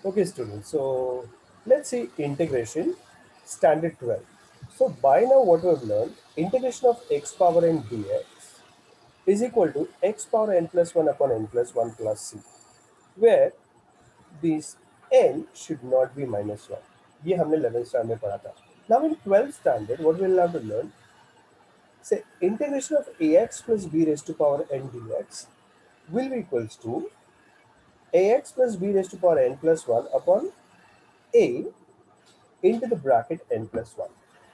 Okay, students. So let's see integration standard 12. So by now what we have learned, integration of x power n dx is equal to x power n plus 1 upon n plus 1 plus c, where this n should not be minus 1. ये हमने 11th standard में पढ़ा था. Now in 12th standard, what we will have to learn, say integration of ax plus b raised to power n dx will be equals to ax plus b raised to power n plus 1 upon a into the bracket n plus 1.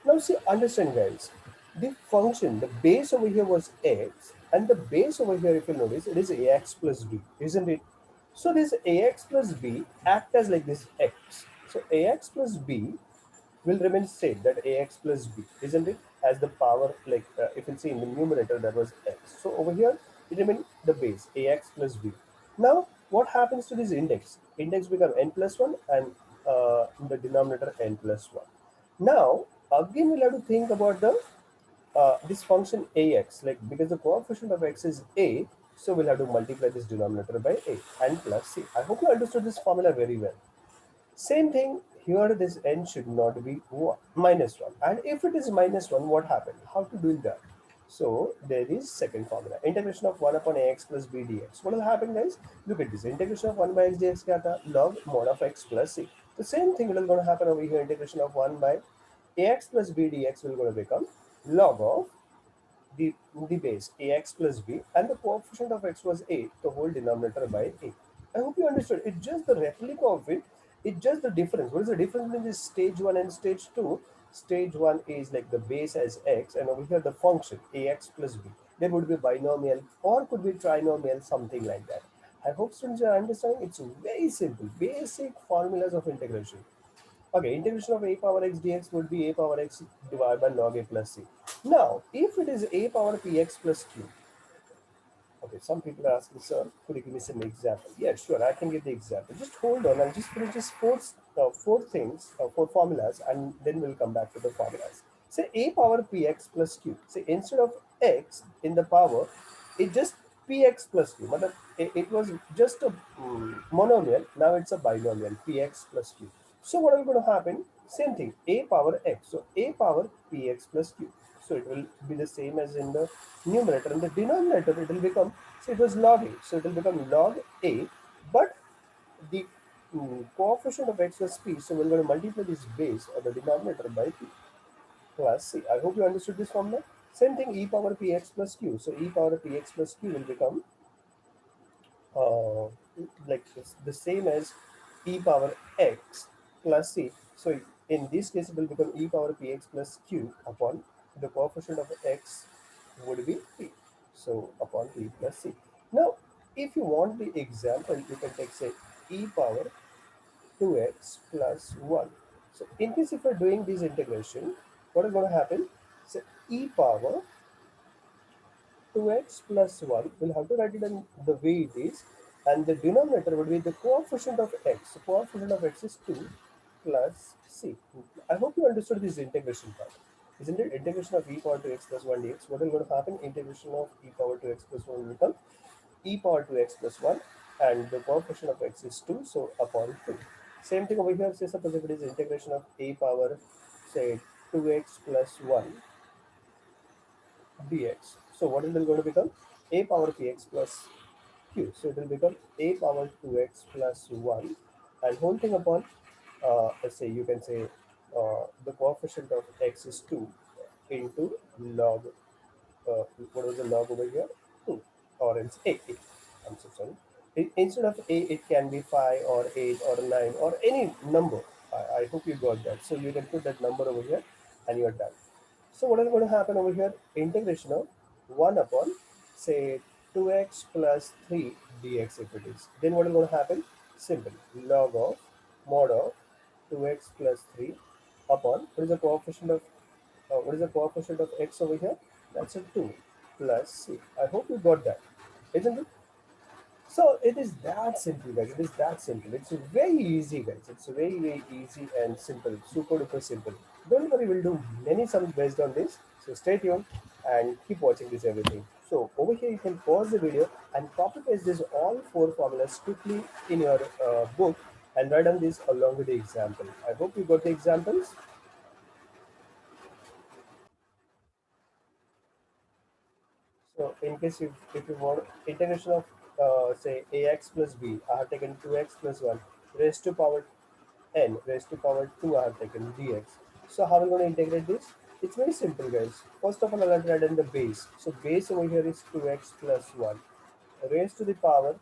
Now see, understand guys, the function, the base over here was x, and the base over here, if you notice, it is ax plus b, isn't it? So this ax plus b act as like this x. So ax plus b will remain same, that ax plus b, isn't it? As the power, like if you see in the numerator, that was x. So over here, it remain the base, ax plus b. Now, what happens to this index? Index become n plus 1 and in the denominator n plus 1. Now, again, we'll have to think about the this function ax, like because the coefficient of x is a, so we'll have to multiply this denominator by a and plus c. I hope you understood this formula very well. Same thing here, this n should not be minus 1. And if it is minus 1, what happened? How to do that? So there is second formula. Integration of 1 upon ax plus b dx. What will happen, guys? Look at this. Integration of 1 by x dx kya tha? Log mod of x plus c. The same thing will going to happen over here. Integration of 1 by ax plus b dx will going to become log of the base ax plus b, and the coefficient of x was a, the whole denominator by a. I hope you understood. It's just the replica of it. It's just the difference. What is the difference between this stage 1 and stage 2? Stage 1 is like the base as x, and over here the function ax plus b. There would be binomial or could be trinomial, something like that. I hope students are understanding. It's very simple, basic formulas of integration. Okay, integration of a power x dx would be a power x divided by log a plus c. Now, if it is a power px plus q, okay, some people are asking, sir, could you give me some example? Yeah, sure, I can give the example. Just hold on, I'll just finish just four things, four formulas, and then we'll come back to the formulas. Say a power px plus q. Say instead of x in the power, it just px plus q. But it was just a monomial, now it's a binomial, px plus q. So what is going to happen? Same thing, a power x. So a power px plus q. So it will be the same as in the numerator. And the denominator, it will become, so it was log a. So it will become log a, but the coefficient of x was p. So we're going to multiply this base or the denominator by p plus c. I hope you understood this formula. Same thing, e power px plus q. So e power px plus q will become uh, like this, the same as e power x plus c. So in this case, it will become e power px plus q upon the coefficient of x would be p. So upon p plus c. Now, if you want the example, you can take say e power 2x plus 1. So in case if we're doing this integration, what is going to happen? So e power 2x plus 1, we'll have to write it in the way it is, and the denominator would be the coefficient of x. The coefficient of x is 2 plus c. I hope you understood this integration part. Isn't it? Integration of e power 2x plus 1 dx. What is going to happen? Integration of e power 2x plus 1 will become e power 2x plus 1, and the coefficient of x is 2, so upon 2. Same thing over here. Say suppose if it is integration of a power, say 2x plus 1 dx. So what it will going to become? A power px plus q. So it will become a power 2x plus 1, and whole thing upon, let's say you can say the coefficient of x is 2 into log, what was the log over here? 2, or else a. I'm so sorry. Instead of a, it can be 5 or 8 or 9 or any number. I hope you got that. So you can put that number over here and you're done. So what is going to happen over here? Integration of 1 upon, say, 2x plus 3 dx if it is. Then what is going to happen? Simple. Log of mod of 2x plus 3 upon, what is the coefficient of x over here? That's a 2 plus c. I hope you got that. Isn't it? So it is that simple, guys. It is that simple. It's very easy, guys. It's very, very easy and simple. Super duper simple. Don't worry, we'll do many sums based on this. So stay tuned and keep watching this everything. So over here, you can pause the video and copy paste this all four formulas quickly in your book, and write down this along with the example. I hope you got the examples. So in case if you want integration of say ax plus b, I have taken 2x plus 1 raised to power n raised to power 2 I have taken dx. So how are we going to integrate this? It's very simple, guys. First of all, I'll have to add in the base. So base over here is 2x plus 1 raised to the power,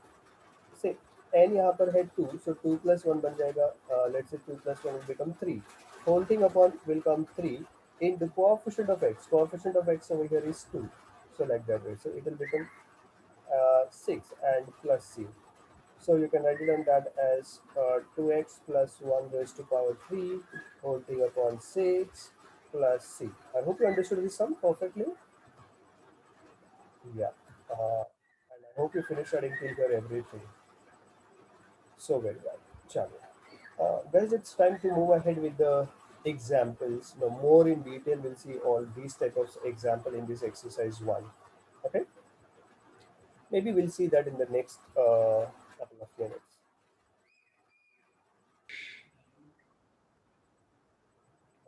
say n यहाँ पर है 2, so 2 plus 1 बन जाएगा, let's say 2 plus 1 will become 3, whole thing upon will come 3 in the coefficient of x over here is 2, so like that way, so it will become 6 and plus c. So you can write it on that as 2x plus 1 raised to power 3 whole thing upon 6 plus c. I hope you understood this sum perfectly. Yeah. And I hope you finished studying till here everything. So very well. Chalo. Guys, it's time to move ahead with the examples. Now, more in detail, we'll see all these type of example in this exercise one. Okay, maybe we'll see that in the next couple of minutes.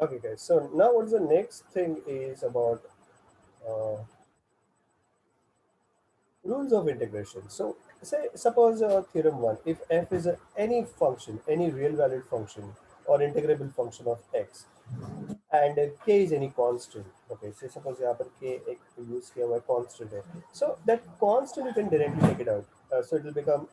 Okay, guys. So now, what's the next thing is about uh, rules of integration. So, say suppose theorem one: if f is any function, any real valued function or integrable function of x, and k is any constant. Okay, so suppose यहाँ पर k एक use किया हुआ है constant है, so that constant you can directly take it out, so it will become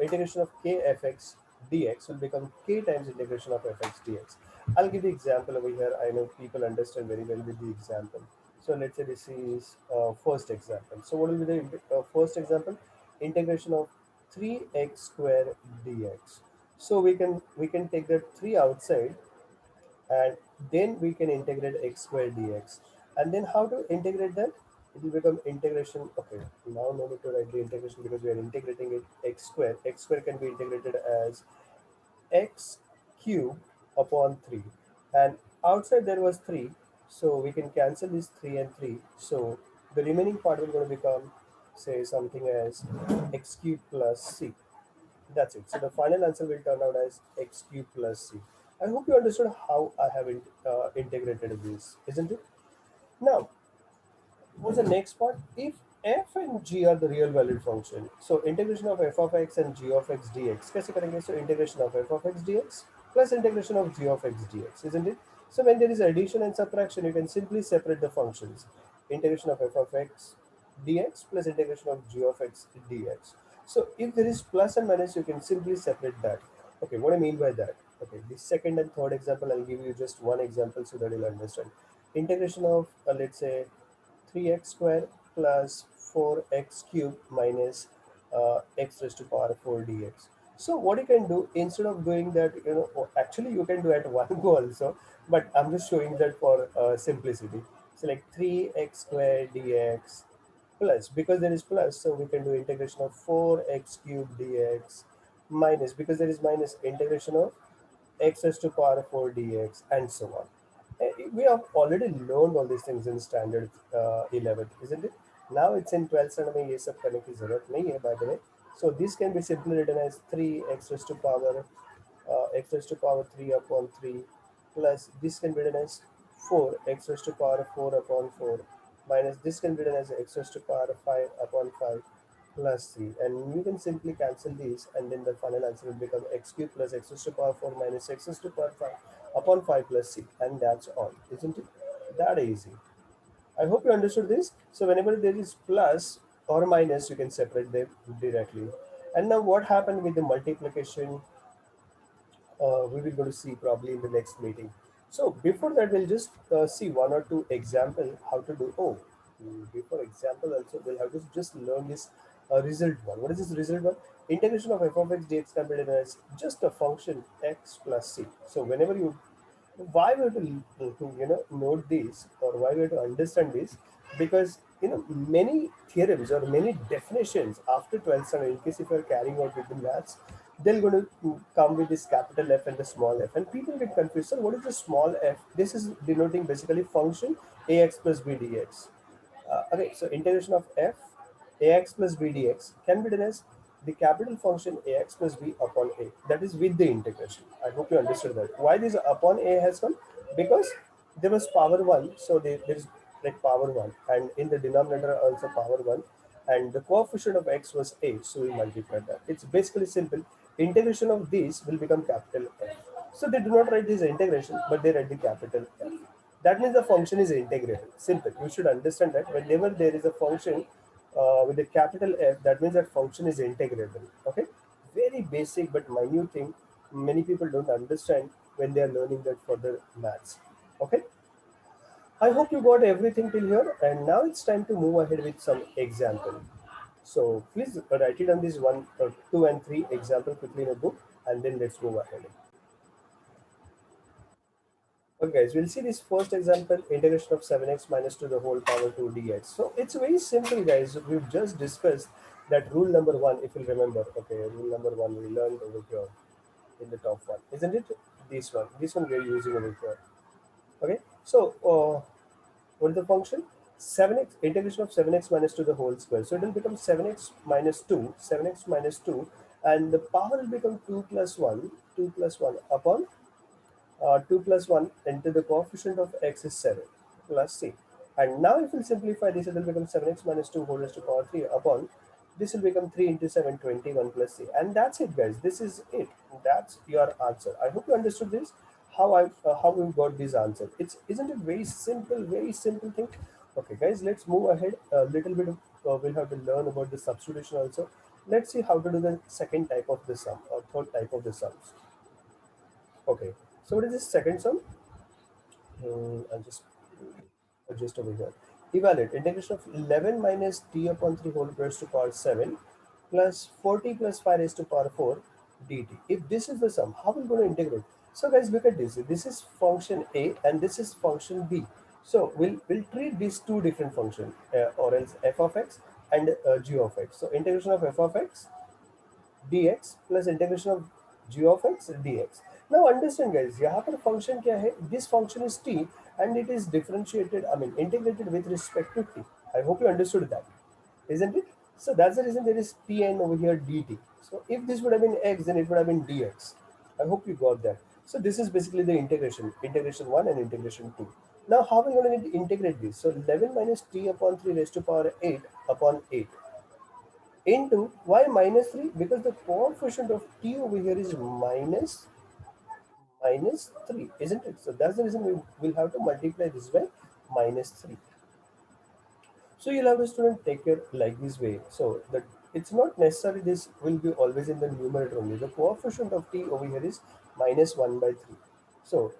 integration of k fx dx will become k times integration of fx dx. I'll give the example over here. I know people understand very well with the example. So let's say this is first example. So what will be the first example? Integration of 3x square dx. So we can take that 3 outside, and then we can integrate x square dx. And then how to integrate that? It will become integration. Okay, now no need to write the integration because we are integrating it x square. X square can be integrated as x cube upon 3, and outside there was 3, so we can cancel this 3 and 3, so the remaining part will going to become, say, something as x cube plus c. That's it. So the final answer will turn out as x cube plus c. I hope you understood how I have integrated this, isn't it? Now, what's the next part? If f and g are the real valued function, so integration of f of x and g of x dx कैसे करेंगे? So integration of f of x dx plus integration of g of x dx, isn't it? So when there is addition and subtraction, you can simply separate the functions. Integration of f of x dx plus integration of g of x dx. So if there is plus and minus, you can simply separate that. Okay, what I mean by that? Okay, the second and third example, I'll give you just one example so that you'll understand. Integration of let's say 3x square plus 4x cube minus x raised to power 4 dx. So what you can do, instead of doing that, actually you can do at one go also, but I'm just showing that for simplicity. So like 3x square dx plus, because there is plus, so we can do integration of 4x cube dx minus, because there is minus, integration of x raised to power 4 dx, and so on. We have already learned all these things in standard 11th, isn't it? Now it's in 12th standard में ये सब करने की जरूरत नहीं है, by the way. So this can be simply written as 3x raised to power x raised to power 3 upon 3 plus this can be written as 4 x raised to power 4 upon 4 minus this can be written as x raised to power 5 upon 5 plus 3, and you can simply cancel these, and then the final answer will become x cube plus x raised to power 4 minus x raised to power 5 upon 5 plus c, and that's all, isn't it? That easy. I hope you understood this. So whenever there is plus or minus, you can separate them directly. And now what happened with the multiplication, we will go to see probably in the next meeting. So before that, we'll just see one or two example how to do. Oh, before example also, we'll have to just learn this result one. What is this result one? Integration of f of x dx can be written as just a function x plus c. So whenever you, why we have to note this, or why we have to understand this, because many theorems or many definitions after 12th standard, in case if you are carrying out with the maths, they're going to come with this capital F and the small f, and people get confused. So what is the small f? This is denoting basically function ax plus b dx. Okay, so integration of f ax plus b dx can be done as the capital function ax plus b upon a. That is with the integration. I hope you understood that. Why this upon a has come? Because there was power 1, so there is like power 1, and in the denominator also power 1, and the coefficient of x was 8, so we multiplied that. It's basically simple. Integration of these will become capital F. So they do not write this integration, but they write the capital F. That means the function is integrated. Simple. You should understand that whenever there is a function with a capital F, that means that function is integrable. Okay, very basic but minute thing. Many people don't understand when they are learning that for the maths. Okay, I hope you got everything till here, and now it's time to move ahead with some example. So please write it on this one, 2 and 3 example quickly in a book, and then let's move ahead. Okay, guys, we'll see this first example, integration of 7x minus to the whole power 2 dx. So it's very simple, guys. We've just discussed that rule number 1, if you remember. Okay, rule number 1 we learned over here in the top one, isn't it? This one we are using over here. Okay, so what is the function? 7x, integration of 7x minus to the whole square. So it will become 7x minus 2, 7x minus 2, and the power will become 2 plus 1, 2 plus 1 upon 2 plus 1 into the coefficient of x is 7 plus c. And now if we simplify this, it will become 7x minus 2 whole raised to power 3 upon this will become 3 into 7, 21 plus c. And that's it, guys. This is it. That's your answer. I hope you understood this. How we got this answer. It's isn't it very simple thing. Okay, guys, let's move ahead a little bit. We'll have to learn about the substitution also. Let's see how to do the second type of the sum or third type of the sums. Okay, so what is this second sum? I'll just adjust over here. Evaluate integration of 11 minus t upon 3 whole raised to power 7 plus 40 plus 5 raised to power 4 dt. If this is the sum, how are we going to integrate? So guys, look at this. This is function A and this is function B. So we'll treat these two different functions or else f of x and g of x. So integration of f of x dx plus integration of g of x dx. Now understand, guys, यहाँ पर function क्या है? This function is t and it is differentiated, I mean integrated with respect to t. I hope you understood that, isn't it? So that's the reason there is t and over here dt. So if this would have been x, then it would have been dx. I hope you got that. So this is basically the integration 1 and integration 2. Now how are we going to integrate this? So 11 minus t upon 3 raised to power 8 upon 8 into why minus 3, because the coefficient of t over here is minus 3, isn't it? So that's the reason we will have to multiply this by minus 3. So you'll have to student take it like this way, so that it's not necessary this will be always in the numerator only. The coefficient of t over here is minus 1 by 3. So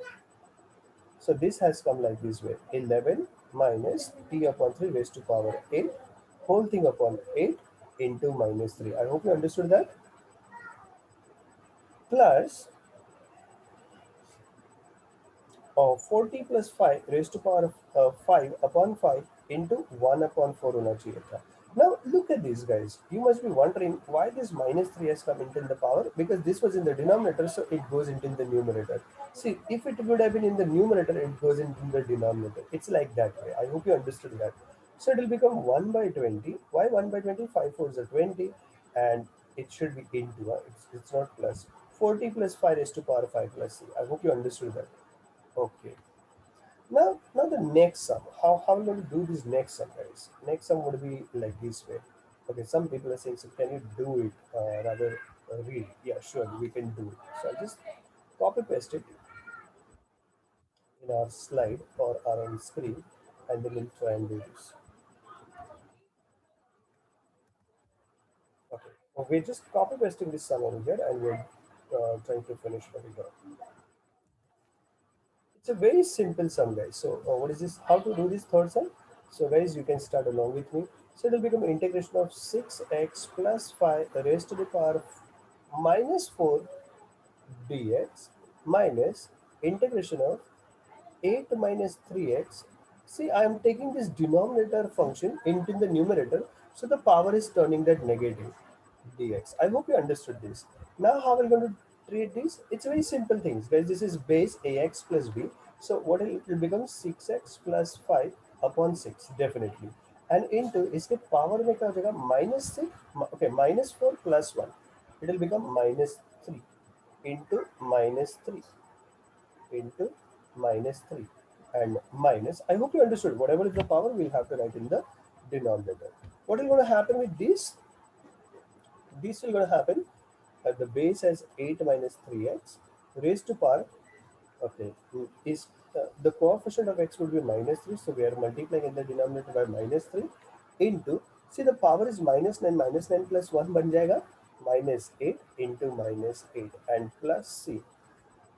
so this has come like this way: 11 minus t upon 3 raised to power 8 whole thing upon 8 into minus 3. I hope you understood that. Plus 40 plus 5 raised to power of 5 upon 5 into 1 upon 4 होना चाहिए था. Now look at this, guys. You must be wondering why this minus 3 has come into the power, because this was in the denominator, so it goes into the numerator. See, if it would have been in the numerator, it goes into the denominator. It's like that way. I hope you understood that. So it will become 1 by 20. Why 1 by 20? 5 4s are 20, and it should be into, it's not plus. 40 plus 5 raised to power 5 plus c. I hope you understood that. Okay. Now the next sum. How we going to do this next sum, guys? Next sum would be like this way. Okay. Some people are saying, so can you do it rather read? Yeah, sure, we can do it. So I'll just copy paste it in our slide or our own screen, and then we'll try and do this. Okay. We're just copy pasting this sum over here, and we're trying to finish over here. It's a very simple sum, guys. So what is this? How to do this third sum? So guys, you can start along with me. So it will become integration of 6x plus 5 raised to the power of minus 4 dx minus integration of 8 minus 3x. See, I am taking this denominator function into the numerator, so the power is turning that negative dx. I hope you understood this. Now, how are we going to treat this? It's very simple things, guys. This is base ax plus b. So what it will become 6x plus 5 upon 6, definitely. and into इसके power में क्या हो जाएगा minus से okay -4 +1 it will become -3 into -3 into -3 and minus. I hope you understood. Whatever is the power, we'll have to write in the denominator. What is going to happen with this? This will going to happen at the base as 8 minus 3x raised to power. Okay, is the coefficient of x would be -3, so we are multiplying in the denominator by -3 into, see the power is -9 plus 1 बन जाएगा -8 into -8 and plus c.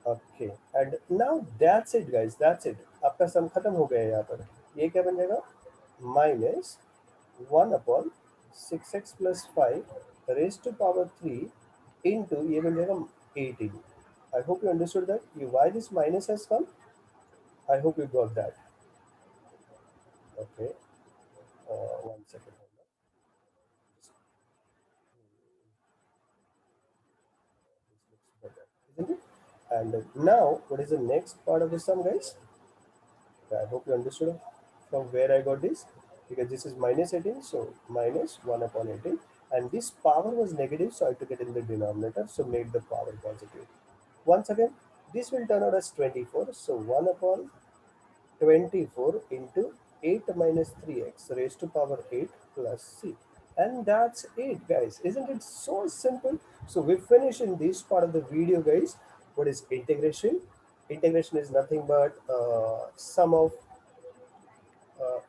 Okay, and now that's it guys, that's it. आपका सम खत्म हो गया है यहाँ पर. ये क्या बन जाएगा -1/6x plus 5 raised to power 3 into ये बन जाएगा 18. I hope you understood that. Why this minus has come? I hope you got that. Okay, 1 second. This looks better, isn't it? And now, what is the next part of the sum, guys? I hope you understood from where I got this, because this is -18, so -1/18, and this power was negative, so I took it in the denominator, so made the power positive. Once again, this will turn out as 24, so 1/24 into 8 minus 3x raised to power 8 plus c. And that's it, guys. Isn't it so simple? So we finish in this part of the video, guys. What is integration? Integration is nothing but sum of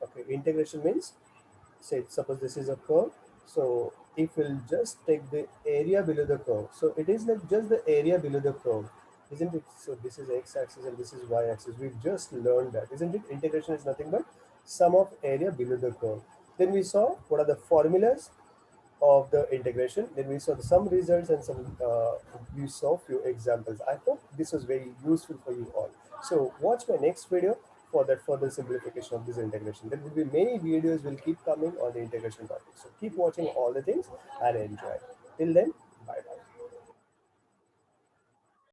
okay, integration means, say suppose this is a curve, so if we'll just take the area below the curve, so it is like just the area below the curve, isn't it? So this is x-axis and this is y-axis. We've just learned that, isn't it? Integration is nothing but sum of area below the curve. Then we saw what are the formulas of the integration. Then we saw some results and some we saw few examples. I hope this was very useful for you all. So watch my next video for that further simplification of this integration. There will be many videos will keep coming on the integration topic. So keep watching all the things and enjoy. Till then,